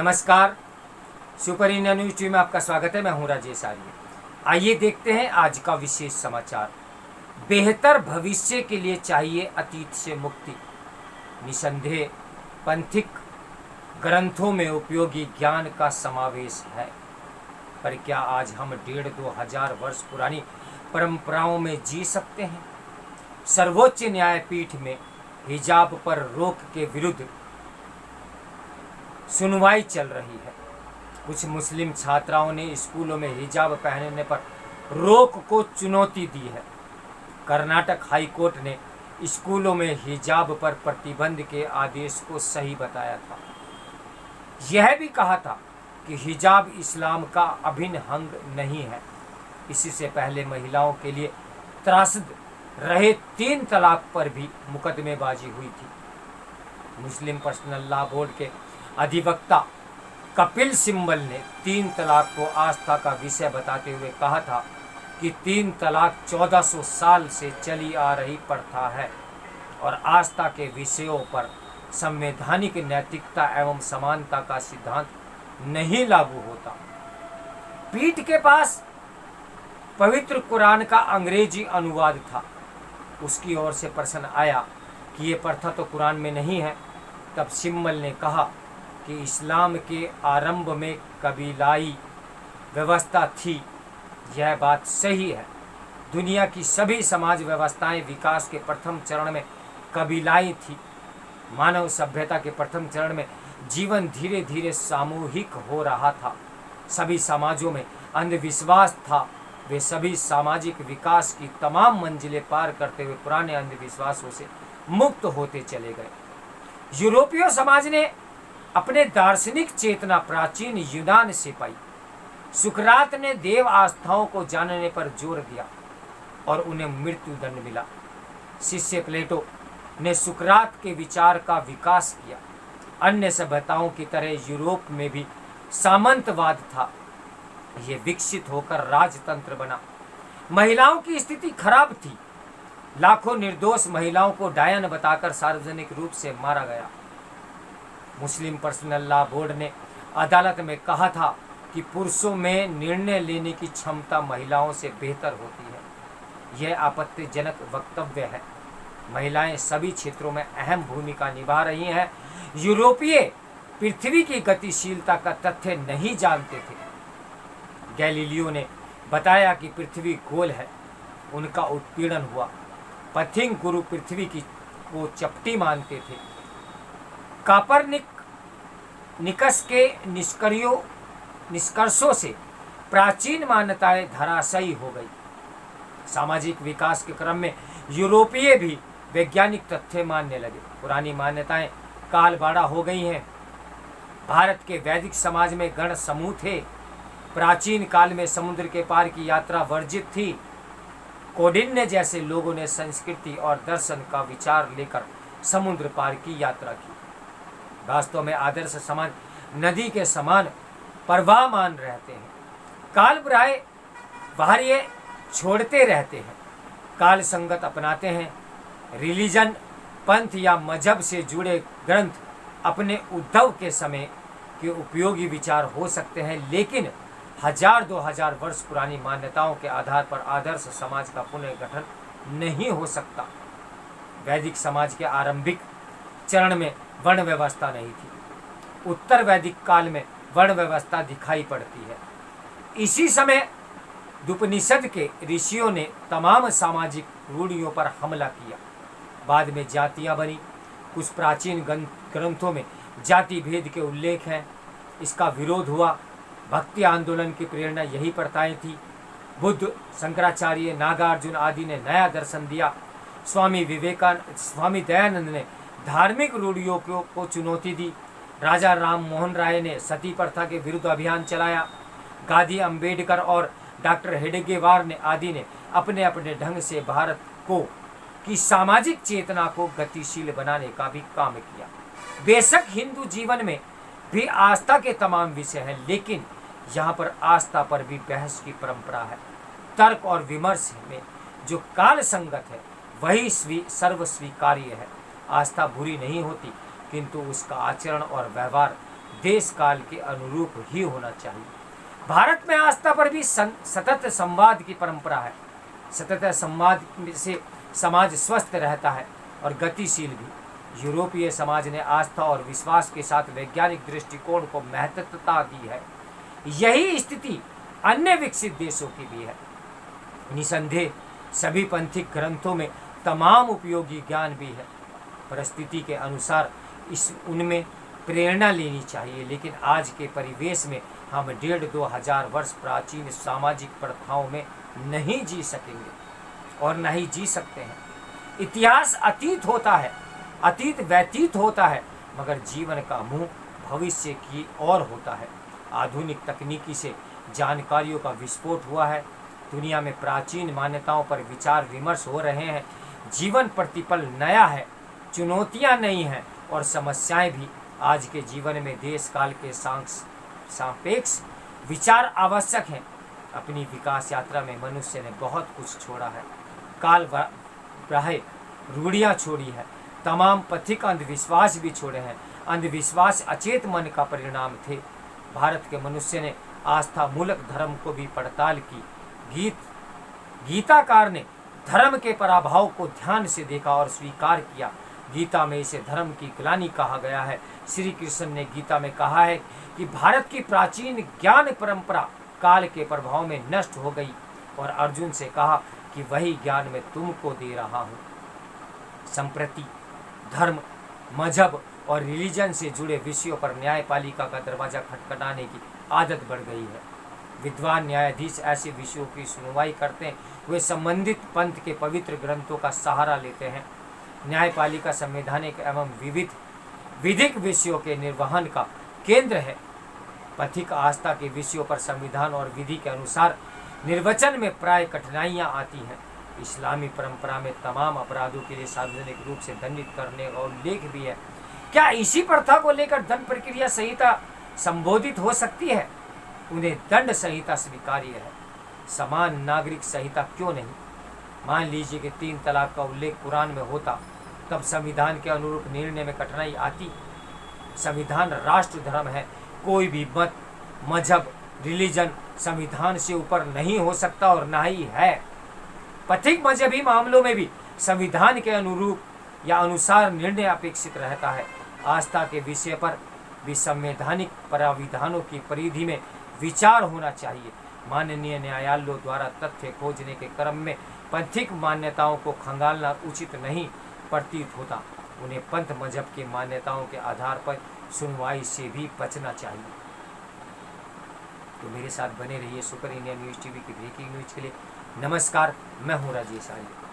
नमस्कार, super India news TV में आपका स्वागत है। मैं हूं राजेश आर्य। आइए देखते हैं आज का विशेष समाचार। बेहतर भविष्य के लिए चाहिए अतीत से मुक्ति। निसंदेह पंथिक ग्रंथों में उपयोगी ज्ञान का समावेश है, पर क्या आज हम 1,500-2,000 वर्ष पुरानी परंपराओं में जी सकते हैं? सर्वोच्च न्यायपीठ में हिजाब पर रोक के विरुद्ध सुनवाई चल रही है। कुछ मुस्लिम छात्राओं ने स्कूलों में हिजाब पहनने पर रोक को चुनौती दी है। कर्नाटक हाईकोर्ट ने स्कूलों में हिजाब पर प्रतिबंध के आदेश को सही बताया था। यह भी कहा था कि हिजाब इस्लाम का अभिन्न अंग नहीं है। इससे पहले महिलाओं के लिए त्रासद रहे 3 तलाक पर भी मुकदमेबाजी हुई थी। मुस्लिम पर्सनल लॉ बोर्ड के अधिवक्ता कपिल सिब्बल ने 3 तलाक को आस्था का विषय बताते हुए कहा था कि 3 तलाक 1400 साल से चली आ रही प्रथा है और आस्था के विषयों पर संवैधानिक नैतिकता एवं समानता का सिद्धांत नहीं लागू होता। पीठ के पास पवित्र कुरान का अंग्रेजी अनुवाद था। उसकी ओर से प्रश्न आया कि ये प्रथा तो कुरान में नहीं है। तब सिब्बल ने कहा कि इस्लाम के आरंभ में कबीलाई व्यवस्था थी। यह बात सही है। दुनिया की सभी समाज व्यवस्थाएं विकास के प्रथम चरण में कबीलाई थी। मानव सभ्यता के प्रथम चरण में जीवन धीरे धीरे सामूहिक हो रहा था। सभी समाजों में अंधविश्वास था। वे सभी सामाजिक विकास की तमाम मंजिलें पार करते हुए पुराने अंधविश्वासों से मुक्त होते चले गए। यूरोपीय समाज ने अपने दार्शनिक चेतना प्राचीन यूनान से पाई। सुकरात ने देव आस्थाओं को जानने पर जोर दिया और उन्हें मृत्यु दंड मिला। शिष्य प्लेटो ने सुकरात के विचार का विकास किया। अन्य सभ्यताओं की तरह यूरोप में भी सामंतवाद था। यह विकसित होकर राजतंत्र बना। महिलाओं की स्थिति खराब थी। लाखों निर्दोष महिलाओं को डायन बताकर सार्वजनिक रूप से मारा गया। मुस्लिम पर्सनल लॉ बोर्ड ने अदालत में कहा था कि पुरुषों में निर्णय लेने की क्षमता महिलाओं से बेहतर होती है। यह आपत्तिजनक वक्तव्य है। महिलाएं सभी क्षेत्रों में अहम भूमिका निभा रही हैं। यूरोपीय पृथ्वी की गतिशीलता का तथ्य नहीं जानते थे। गैलीलियो ने बताया कि पृथ्वी गोल है। उनका उत्पीड़न हुआ। पथिंग गुरु पृथ्वी को चपटी मानते थे। कापरनिकस के निष्कर्षों से प्राचीन मान्यताएं धराशायी हो गई। सामाजिक विकास के क्रम में यूरोपीय भी वैज्ञानिक तथ्य मानने लगे। पुरानी मान्यताएं कालबाड़ा हो गई हैं। भारत के वैदिक समाज में गण समूह थे। प्राचीन काल में समुद्र के पार की यात्रा वर्जित थी। कौंडिन्य जैसे लोगों ने संस्कृति और दर्शन का विचार लेकर समुद्र पार की यात्रा की। वास्तव में आदर्श समाज नदी के समान प्रवाहमान रहते हैं। काल बाह्य छोड़ते रहते हैं, काल संगत अपनाते हैं। रिलीजन, पंथ या मजहब से जुड़े ग्रंथ अपने उद्भव के समय के उपयोगी विचार हो सकते हैं, लेकिन 1000-2000 वर्ष पुरानी मान्यताओं के आधार पर आदर्श समाज का पुनर्गठन नहीं हो सकता। वैदिक समाज के आरंभिक चरण में वर्ण व्यवस्था नहीं थी। उत्तर वैदिक काल में वर्ण व्यवस्था दिखाई पड़ती है। इसी समय उपनिषद के ऋषियों ने तमाम सामाजिक रूढ़ियों पर हमला किया। बाद में जातियां बनी। कुछ प्राचीन ग्रंथों में जाति भेद के उल्लेख हैं। इसका विरोध हुआ। भक्ति आंदोलन की प्रेरणा यही प्रथाएं थी। बुद्ध, शंकराचार्य, नागार्जुन आदि ने नया दर्शन दिया। स्वामी दयानंद ने धार्मिक रूढ़ियों को चुनौती दी। राजा राम मोहन राय ने सती प्रथा के विरुद्ध अभियान चलाया। गांधी, अंबेडकर और डॉक्टर हेडगेवार आदि ने अपने अपने ढंग से भारत की सामाजिक चेतना को गतिशील बनाने का भी काम किया। बेशक हिंदू जीवन में भी आस्था के तमाम विषय हैं, लेकिन यहाँ पर आस्था पर भी बहस की परंपरा है। तर्क और विमर्श में जो काल संगत है वही सर्वस्वीकार्य है। आस्था बुरी नहीं होती, किंतु उसका आचरण और व्यवहार देश काल के अनुरूप ही होना चाहिए। भारत में आस्था पर भी सतत संवाद की परंपरा है। सतत संवाद से समाज स्वस्थ रहता है और गतिशील भी। यूरोपीय समाज ने आस्था और विश्वास के साथ वैज्ञानिक दृष्टिकोण को महत्वता दी है। यही स्थिति अन्य विकसित देशों की भी है। निसंदेह सभी पंथिक ग्रंथों में तमाम उपयोगी ज्ञान भी है। परिस्थिति के अनुसार उनमें प्रेरणा लेनी चाहिए, लेकिन आज के परिवेश में हम 1,500-2 हजार वर्ष प्राचीन सामाजिक प्रथाओं में नहीं जी सकेंगे और न ही जी सकते हैं। इतिहास अतीत होता है, अतीत व्यतीत होता है, मगर जीवन का मुंह भविष्य की ओर होता है। आधुनिक तकनीकी से जानकारियों का विस्फोट हुआ है। दुनिया में प्राचीन मान्यताओं पर विचार विमर्श हो रहे हैं। जीवन प्रतिपल नया है, चुनौतियां नई हैं और समस्याएं भी। आज के जीवन में देश काल के सापेक्ष विचार आवश्यक हैं। अपनी विकास यात्रा में मनुष्य ने बहुत कुछ छोड़ा है। काल राहे रूढ़ियाँ छोड़ी है, तमाम पथिक अंधविश्वास भी छोड़े हैं। अंधविश्वास अचेत मन का परिणाम थे। भारत के मनुष्य ने आस्था मूलक धर्म को भी पड़ताल की। गीताकार ने धर्म के पराभव को ध्यान से देखा और स्वीकार किया। गीता में इसे धर्म की ग्लानि कहा गया है। श्री कृष्ण ने गीता में कहा है कि भारत की प्राचीन ज्ञान परंपरा काल के प्रभाव में नष्ट हो गई और अर्जुन से कहा कि वही ज्ञान मैं तुमको दे रहा हूँ। संप्रति धर्म, मजहब और रिलीजन से जुड़े विषयों पर न्यायपालिका का दरवाजा खटखटाने की आदत बढ़ गई है। विद्वान न्यायाधीश ऐसे विषयों की सुनवाई करते हुए संबंधित पंथ के पवित्र ग्रंथों का सहारा लेते हैं। न्यायपालिका संवैधानिक एवं विधिक विषयों के निर्वहन का केंद्र है। पथिक आस्था के विषयों पर संविधान और विधि के अनुसार निर्वचन में प्राय कठिनाइयाँ आती हैं। इस्लामी परंपरा में तमाम अपराधों के लिए सार्वजनिक रूप से दंडित करने का उल्लेख भी है। क्या इसी प्रथा को लेकर दंड प्रक्रिया संहिता संबोधित हो सकती है? उन्हें दंड संहिता स्वीकार्य है, समान नागरिक संहिता क्यों नहीं? मान लीजिए कि 3 तलाक का उल्लेख कुरान में होता, तब संविधान के अनुरूप निर्णय में कठिनाई आती। संविधान राष्ट्र धर्म है। कोई भी मत, मजहब, रिलीजन संविधान से ऊपर नहीं हो सकता और ना ही है। पथिक मजहबी मामलों में भी संविधान के अनुरूप या अनुसार निर्णय अपेक्षित रहता है। आस्था के विषय पर भी संवैधानिक प्राविधानों की परिधि में विचार होना चाहिए। माननीय न्यायालयों द्वारा तथ्य खोजने के क्रम में पंथिक मान्यताओं को खंगालना उचित नहीं प्रतीत होता। उन्हें पंथ मजहब की मान्यताओं के आधार पर सुनवाई से भी बचना चाहिए। तो मेरे साथ बने रहिए सुपर इंडिया न्यूज़ टीवी की ब्रेकिंग न्यूज़ के लिए। नमस्कार, मैं हूँ राजेश आर्य।